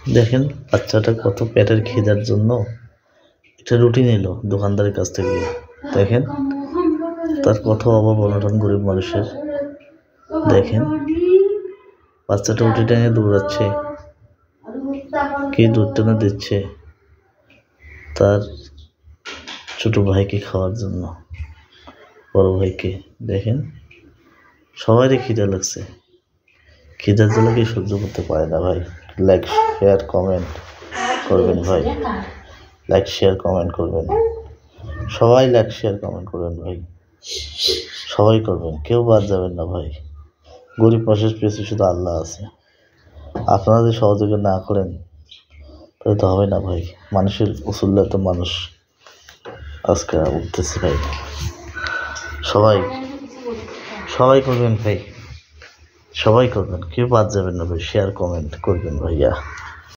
দেখেন বাচ্চাটা কত পেটের খিদার জন্য একটা রুটি নিল দোকানদারের কাছ থেকে। দেখেন তার কত অভাব অনটন গরিব মানুষের। দেখেন বাচ্চাটা রুটিটা নিয়ে দৌড়াচ্ছে, কি দুধ টেনে দিচ্ছে তার ছোট ভাইকে খাওয়ার জন্য, বড় ভাইকে। দেখেন সবারই খিদা লাগছে, খিদার জ্বালা কি সহ্য করতে পারে না ভাই। লাইক শেয়ার কমেন্ট করবেন ভাই, লাইক শেয়ার কমেন্ট করবেন সবাই, লাইক শেয়ার কমেন্ট করবেন ভাই, সবাই করবেন, কেউ বাদ যাবেন না ভাই। গরিব মানুষের পেছনে শুধু আল্লাহ আছে, আপনারা যদি সহযোগিতা না করেন তাহলে তো হবে না ভাই। মানুষের উসুল্লাহ তো মানুষ আজকে উঠতেছে ভাই। সবাই সবাই করবেন ভাই, সবাই করবেন, কেউ বাদ যাবেন না ভাই। শেয়ার কমেন্ট করবেন ভাইয়া।